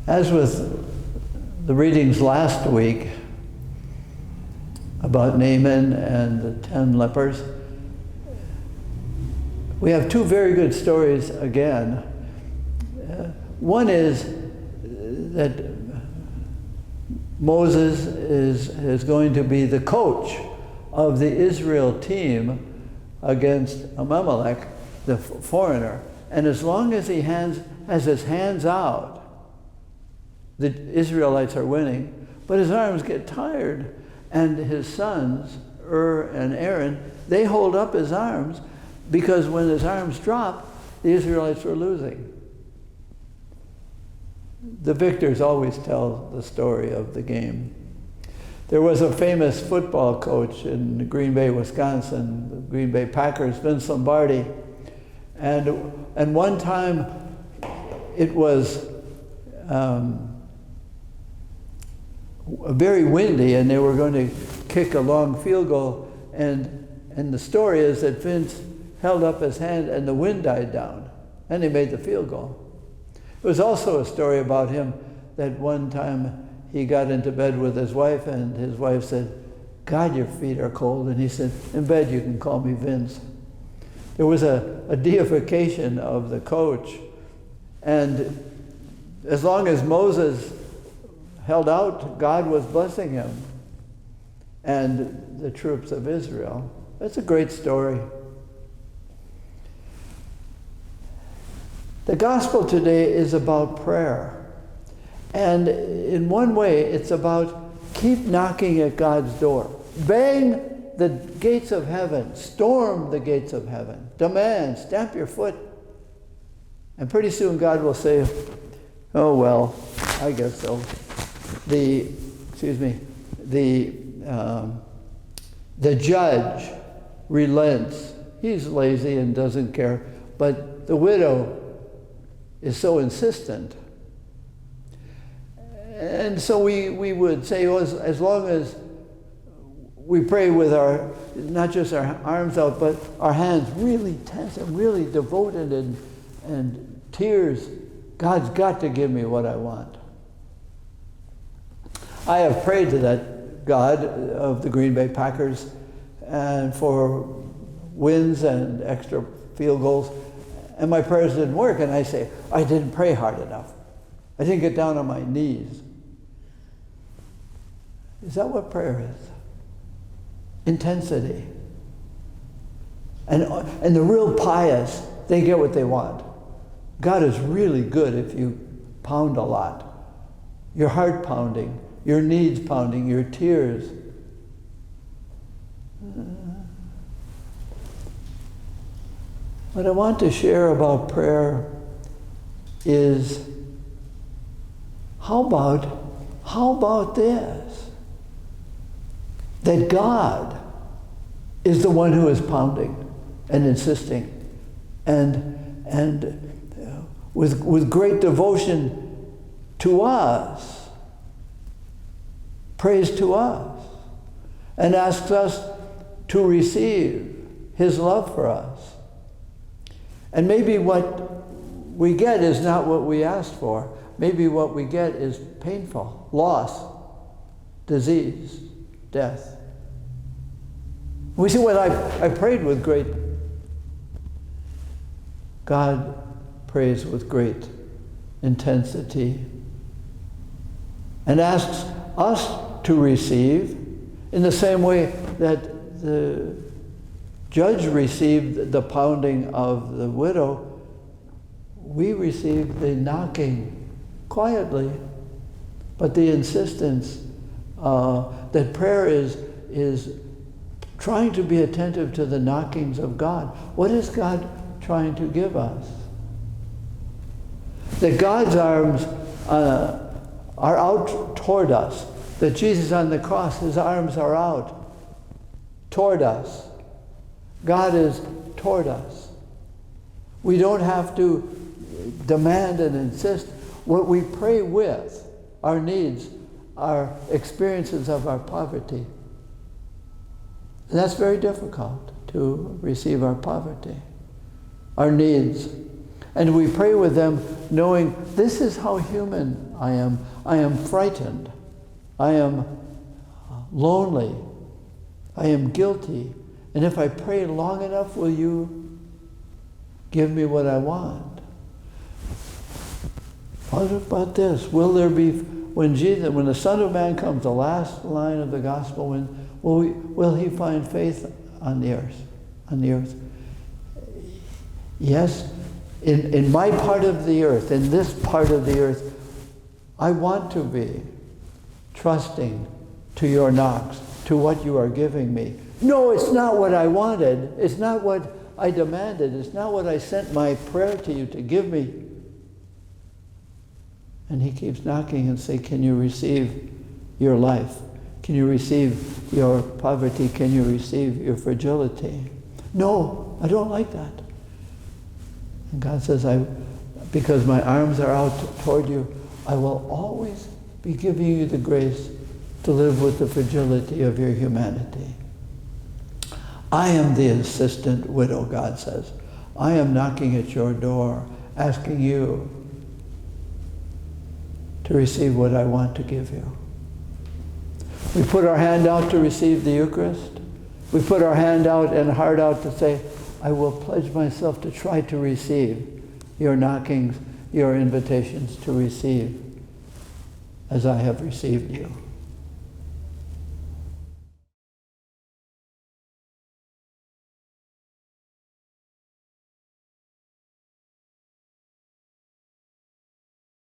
As with the readings last week about Naaman and the 10 lepers, we have two very good stories again. One is that Moses is going to be the coach of the Israel team against Abimelech, the foreigner. And as long as he has his hands out, the Israelites are winning, but his arms get tired, and his sons, and Aaron, they hold up his arms, because when his arms drop, the Israelites were losing. The victors always tell the story of the game. There was a famous football coach in Green Bay, Wisconsin, the Green Bay Packers, Vince Lombardi, and one time it was very windy, and they were going to kick a long field goal, and the story is that Vince held up his hand and the wind died down, and they made the field goal. It was also a story about him that one time he got into bed with his wife, and his wife said, "God, your feet are cold." And he said, "In bed you can call me Vince." There was a deification of the coach, and as long as Moses held out, God was blessing him and the troops of Israel. That's a great story. The gospel today is about prayer. And in one way, it's about keep knocking at God's door. Bang the gates of heaven. Storm the gates of heaven. Demand. Stamp your foot. And pretty soon God will say, "Oh, well, I guess so." The judge relents. He's lazy and doesn't care. But the widow is so insistent. And so we would say, well, as long as we pray with not just our arms out, but our hands really tense and really devoted and tears, God's got to give me what I want. I have prayed to that God of the Green Bay Packers and for wins and extra field goals, and my prayers didn't work, and I say, I didn't pray hard enough. I didn't get down on my knees. Is that what prayer is? Intensity. And the real pious, they get what they want. God is really good if you pound a lot. Your heart pounding, your needs pounding, your tears. What I want to share about prayer is, how about this? That God is the one who is pounding and insisting, and with great devotion to us, prays to us, and asks us to receive his love for us. And maybe what we get is not what we asked for. Maybe what we get is painful, loss, disease, death. We see what I prayed with great. God prays with great intensity and asks us to receive in the same way that the judge received the pounding of the widow. We receive the knocking quietly, but the insistence that prayer is trying to be attentive to the knockings of God. What is God trying to give us? That God's arms are out toward us. That Jesus on the cross, his arms are out toward us. God is toward us. We don't have to demand and insist. What we pray with, our needs, our experiences of our poverty. And that's very difficult, to receive our poverty, our needs. And we pray with them knowing this is how human I am. I am frightened. I am lonely. I am guilty. And if I pray long enough, will you give me what I want? What about this? Will there be, when the Son of Man comes, the last line of the gospel, will he find faith on the earth? On the earth? Yes, in my part of the earth, in this part of the earth, I want to be trusting to your knocks, to what you are giving me. No, it's not what I wanted. It's not what I demanded. It's not what I sent my prayer to you to give me. And he keeps knocking and saying, can you receive your life? Can you receive your poverty? Can you receive your fragility? No, I don't like that. And God says, because my arms are out toward you, I will always be giving you the grace to live with the fragility of your humanity. I am the insistent widow, God says. I am knocking at your door, asking you to receive what I want to give you. We put our hand out to receive the Eucharist. We put our hand out and heart out to say, I will pledge myself to try to receive your knockings, your invitations to receive as I have received you.